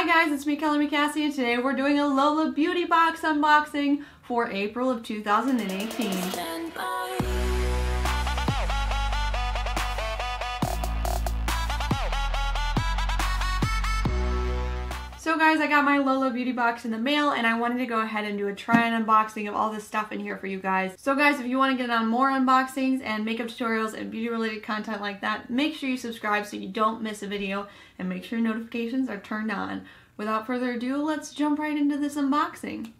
Hi guys, it's me, ColorMeCassie, and today we're doing a Lola beauty box unboxing for April of 2018. So guys, I got my Lola beauty box in the mail and I wanted to go ahead and do a try-on unboxing of all this stuff in here for you guys. So guys, if you want to get on more unboxings and makeup tutorials and beauty related content like that, make sure you subscribe so you don't miss a video and make sure notifications are turned on. Without further ado, let's jump right into this unboxing.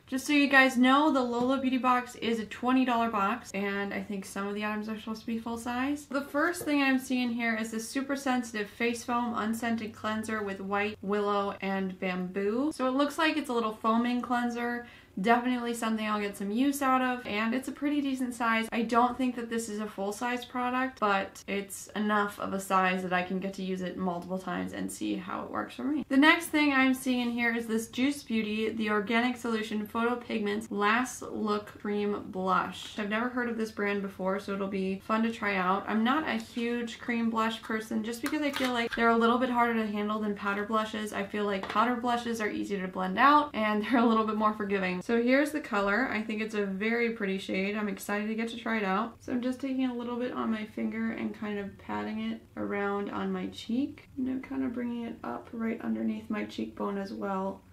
Just so you guys know, the Lola beauty box is a $20 box, and I think some of the items are supposed to be full size. The first thing I'm seeing here is this super sensitive face foam unscented cleanser with white, willow, and bamboo. So it looks like it's a little foaming cleanser. Definitely something I'll get some use out of, and it's a pretty decent size. I don't think that this is a full-size product, but it's enough of a size that I can get to use it multiple times and see how it works for me. The next thing I'm seeing in here is this Juice Beauty, the Organic Solution Photo Pigments Last Look Cream Blush. I've never heard of this brand before, so it'll be fun to try out. I'm not a huge cream blush person just because I feel like they're a little bit harder to handle than powder blushes. I feel like powder blushes are easier to blend out and they're a little bit more forgiving. So here's the color. I think it's a very pretty shade. I'm excited to get to try it out. So I'm just taking a little bit on my finger and kind of patting it around on my cheek. And I'm kind of bringing it up right underneath my cheekbone as well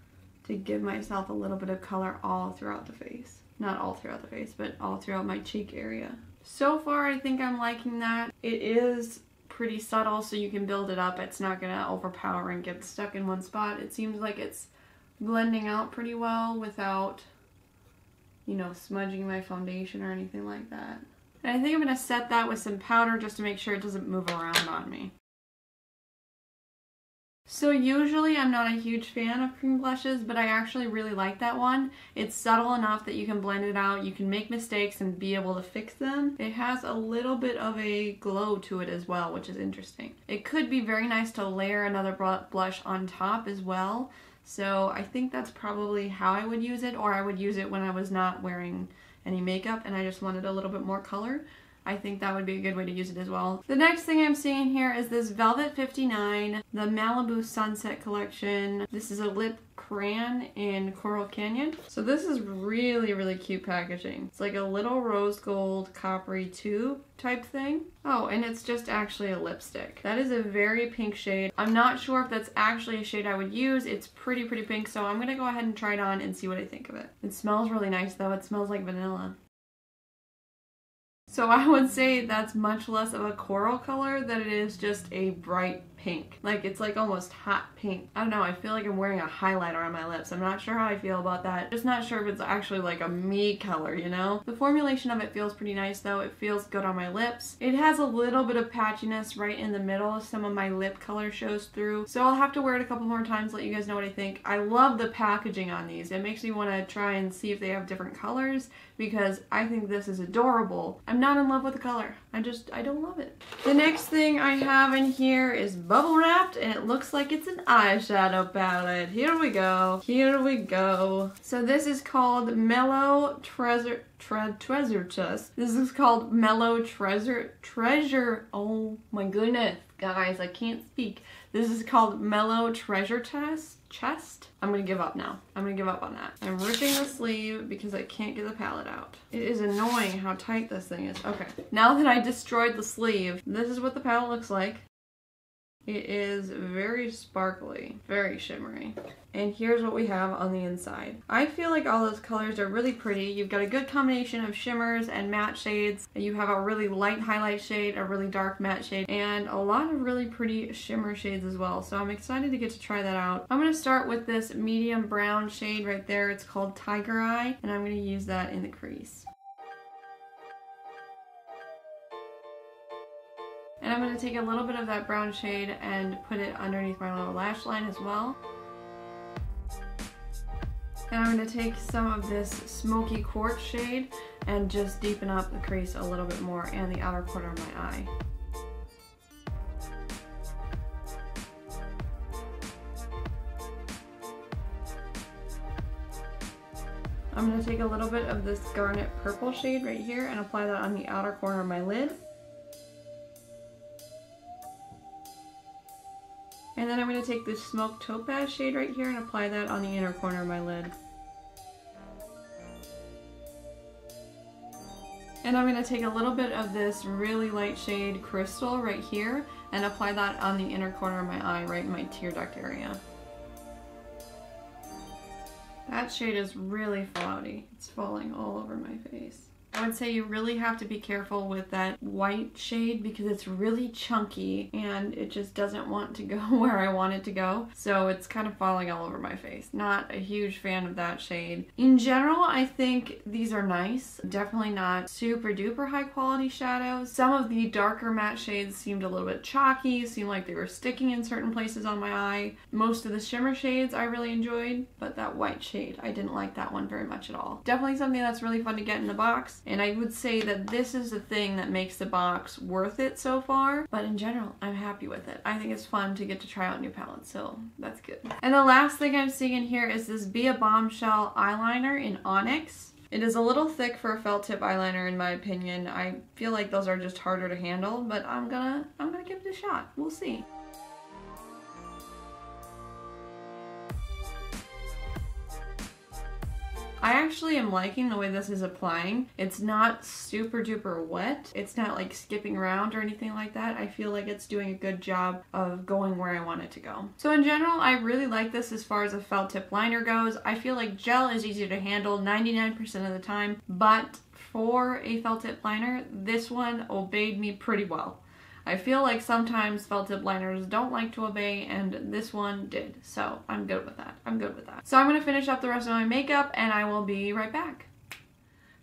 to give myself a little bit of color all throughout the face. Not all throughout the face, but all throughout my cheek area. So far, I think I'm liking that. It is pretty subtle, so you can build it up. It's not gonna overpower and get stuck in one spot. It seems like it's blending out pretty well without, you know, smudging my foundation or anything like that. And I think I'm going to set that with some powder just to make sure it doesn't move around on me. So usually I'm not a huge fan of cream blushes, but I actually really like that one. It's subtle enough that you can blend it out, you can make mistakes and be able to fix them. It has a little bit of a glow to it as well, which is interesting. It could be very nice to layer another blush on top as well. So I think that's probably how I would use it, or I would use it when I was not wearing any makeup and I just wanted a little bit more color. I think that would be a good way to use it as well. The next thing I'm seeing here is this Velvet 59, the Malibu Sunset Collection. This is a lip crayon in Coral Canyon. So this is really, really cute packaging. It's like a little rose gold coppery tube type thing. Oh, and it's just actually a lipstick. That is a very pink shade. I'm not sure if that's actually a shade I would use. It's pretty pink, so I'm gonna go ahead and try it on and see what I think of it. It smells really nice though. It smells like vanilla. So I would say that's much less of a coral color than it is just a bright pink. Like, it's like almost hot pink. I don't know, I feel like I'm wearing a highlighter on my lips. I'm not sure how I feel about that. Just not sure if it's actually like a me color, you know? The formulation of it feels pretty nice though. It feels good on my lips. It has a little bit of patchiness right in the middle. Some of my lip color shows through. So I'll have to wear it a couple more times, let you guys know what I think. I love the packaging on these. It makes me want to try and see if they have different colors because I think this is adorable. I'm not in love with the color. I don't love it. The next thing I have in here is bubble wrapped, and it looks like it's an eyeshadow palette. Here we go. Here we go. So this is called Mellow Treasure Chest. This is called Mellow Treasure. Oh my goodness, guys, I can't speak. This is called Mellow Treasure Chest. I'm gonna give up now. I'm gonna give up on that. I'm ripping the sleeve because I can't get the palette out. It is annoying how tight this thing is. Okay, now that I destroyed the sleeve, this is what the palette looks like. It is very sparkly, very shimmery. And here's what we have on the inside. I feel like all those colors are really pretty. You've got a good combination of shimmers and matte shades. You have a really light highlight shade, a really dark matte shade, and a lot of really pretty shimmer shades as well. So I'm excited to get to try that out. I'm going to start with this medium brown shade right there. It's called Tiger Eye, and I'm going to use that in the crease. And I'm going to take a little bit of that brown shade and put it underneath my little lash line as well. And I'm going to take some of this Smoky Quartz shade and just deepen up the crease a little bit more and the outer corner of my eye. I'm going to take a little bit of this Garnet Purple shade right here and apply that on the outer corner of my lid. And then I'm going to take this Smoke Topaz shade right here and apply that on the inner corner of my lid. And I'm going to take a little bit of this really light shade Crystal right here and apply that on the inner corner of my eye, right in my tear duct area. That shade is really fallouty. It's falling all over my face. I would say you really have to be careful with that white shade because it's really chunky and it just doesn't want to go where I want it to go. So it's kind of falling all over my face. Not a huge fan of that shade. In general, I think these are nice. Definitely not super duper high quality shadows. Some of the darker matte shades seemed a little bit chalky, seemed like they were sticking in certain places on my eye. Most of the shimmer shades I really enjoyed, but that white shade, I didn't like that one very much at all. Definitely something that's really fun to get in the box. And I would say that this is the thing that makes the box worth it so far. But in general, I'm happy with it. I think it's fun to get to try out new palettes, so that's good. And the last thing I'm seeing in here is this Be a Bombshell eyeliner in Onyx. It is a little thick for a felt tip eyeliner in my opinion. I feel like those are just harder to handle, but I'm gonna give it a shot. We'll see. I actually am liking the way this is applying. It's not super duper wet. It's not like skipping around or anything like that. I feel like it's doing a good job of going where I want it to go. So in general, I really like this as far as a felt tip liner goes. I feel like gel is easier to handle 99% of the time, but for a felt tip liner, this one obeyed me pretty well. I feel like sometimes felt tip liners don't like to obey, and this one did. So I'm good with that. I'm good with that. So I'm going to finish up the rest of my makeup and I will be right back.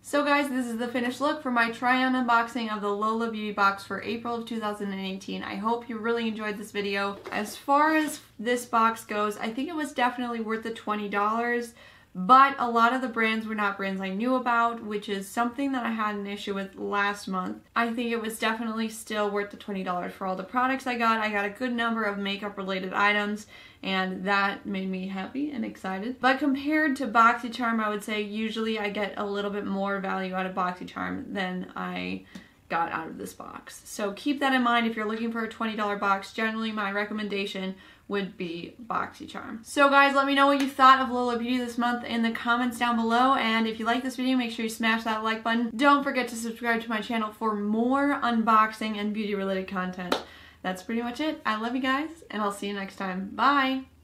So guys, this is the finished look for my try-on unboxing of the Lola Beauty Box for April of 2018. I hope you really enjoyed this video. As far as this box goes, I think it was definitely worth the $20. But a lot of the brands were not brands I knew about, which is something that I had an issue with last month. I think it was definitely still worth the $20 for all the products I got. I got a good number of makeup related items and that made me happy and excited. But compared to BoxyCharm, I would say usually I get a little bit more value out of BoxyCharm than I got out of this box. So keep that in mind if you're looking for a $20 box. Generally my recommendation would be BoxyCharm. So guys, let me know what you thought of Lola Beauty this month in the comments down below, and if you like this video, make sure you smash that like button. Don't forget to subscribe to my channel for more unboxing and beauty related content. That's pretty much it. I love you guys, and I'll see you next time. Bye!